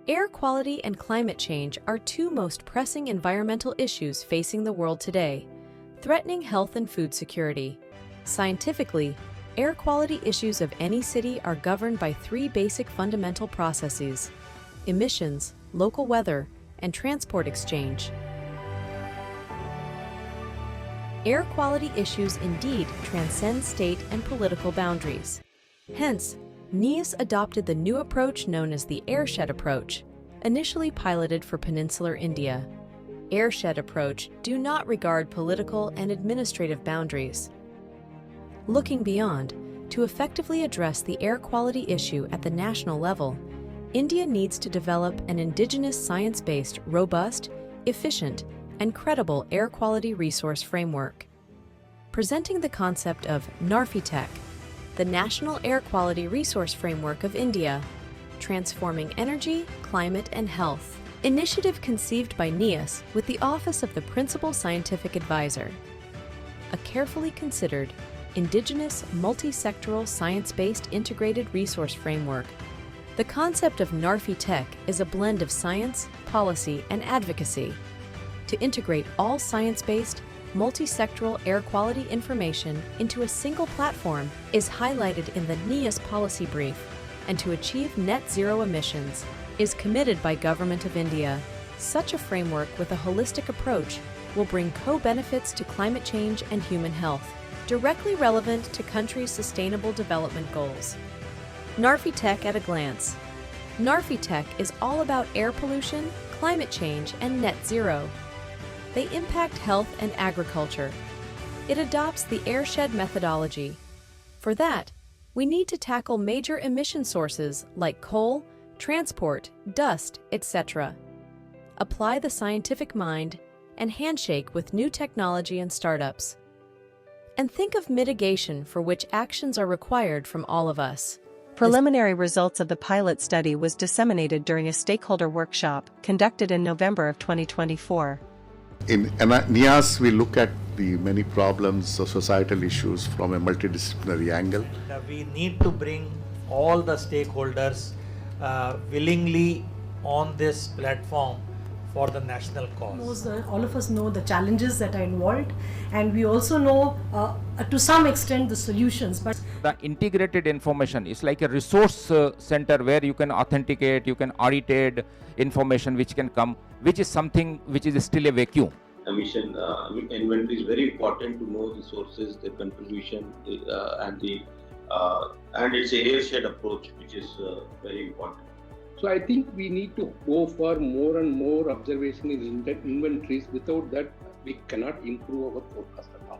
Air quality and climate change are two most pressing environmental issues facing the world today, threatening health and food security. Scientifically, air quality issues of any city are governed by three basic fundamental processes: emissions, local weather, and transport exchange. Air quality issues indeed transcend state and political boundaries. Hence, NIAS adopted the new approach known as the airshed approach, initially piloted for peninsular India. Airshed approach do not regard political and administrative boundaries. Looking beyond, to effectively address the air quality issue at the national level, India needs to develop an indigenous science-based, robust, efficient, and credible air quality resource framework. Presenting the concept of NARFI Tech, the National Air Quality Resource Framework of India, Transforming Energy, Climate and Health, initiative conceived by NIAS with the Office of the Principal Scientific Advisor. A carefully considered, indigenous, multi-sectoral, science-based integrated resource framework. The concept of NARFI Tech is a blend of science, policy, and advocacy to integrate all science-based, multi-sectoral air quality information into a single platform is highlighted in the NIAS policy brief, and to achieve net zero emissions is committed by Government of India. Such a framework with a holistic approach will bring co-benefits to climate change and human health, directly relevant to countries' sustainable development goals. NARFI Tech at a glance. NARFI Tech is all about air pollution, climate change, and net zero. They impact health and agriculture. It adopts the airshed methodology. For that, we need to tackle major emission sources like coal, transport, dust, etc. Apply the scientific mind and handshake with new technology and startups. And think of mitigation for which actions are required from all of us. Preliminary results of the pilot study was disseminated during a stakeholder workshop conducted in November of 2024. In NIAS, we look at the many problems or societal issues from a multidisciplinary angle. We need to bring all the stakeholders willingly on this platform for the national cause. All of us know the challenges that are involved, and we also know to some extent the solutions. But the integrated information is like a resource center where you can authenticate, you can audit information which can come, which is something which is still a vacuum. Emission inventory is very important to know the sources, the contribution, and it's a airshed approach which is very important. So I think we need to go for more and more observation in inventories. Without that, we cannot improve our forecast at all.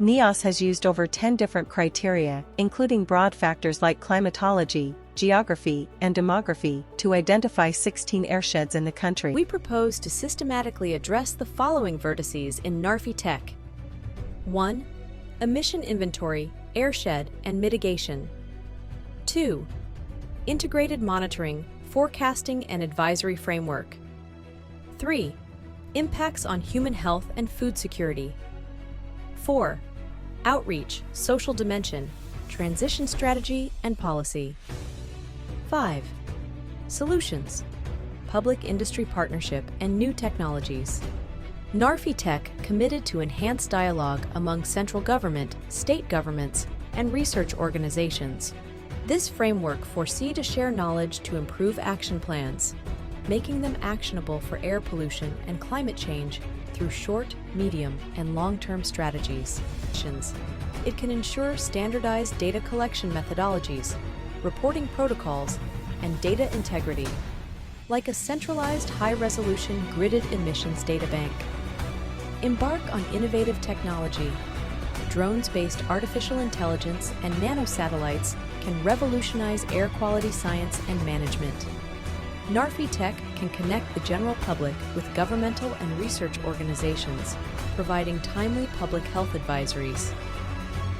NIAS has used over 10 different criteria, including broad factors like climatology, geography, and demography, to identify 16 airsheds in the country. We propose to systematically address the following vertices in NARFI Tech. 1. Emission inventory, airshed, and mitigation. 2. Integrated monitoring, forecasting, and advisory framework. 3. Impacts on human health and food security. 4. Outreach, social dimension, transition strategy, and policy. 5. Solutions, public-industry partnership, and new technologies. NARFI Tech committed to enhance dialogue among central government, state governments, and research organizations. This framework foresees to share knowledge to improve action plans, making them actionable for air pollution and climate change through short, medium, and long-term strategies. It can ensure standardized data collection methodologies, reporting protocols, and data integrity, like a centralized high-resolution gridded emissions data bank. Embark on innovative technology. Drones-based artificial intelligence and nanosatellites can revolutionize air quality science and management. NARFI Tech can connect the general public with governmental and research organizations, providing timely public health advisories.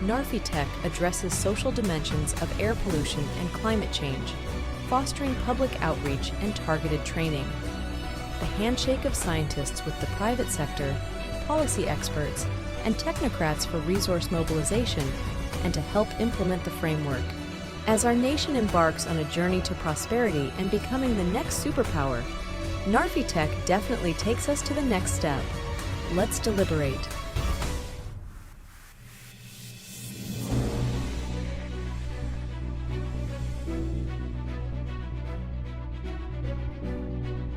NARFI Tech addresses social dimensions of air pollution and climate change, fostering public outreach and targeted training. The handshake of scientists with the private sector, policy experts, and technocrats for resource mobilization and to help implement the framework. As our nation embarks on a journey to prosperity and becoming the next superpower, NARFI Tech definitely takes us to the next step. Let's deliberate.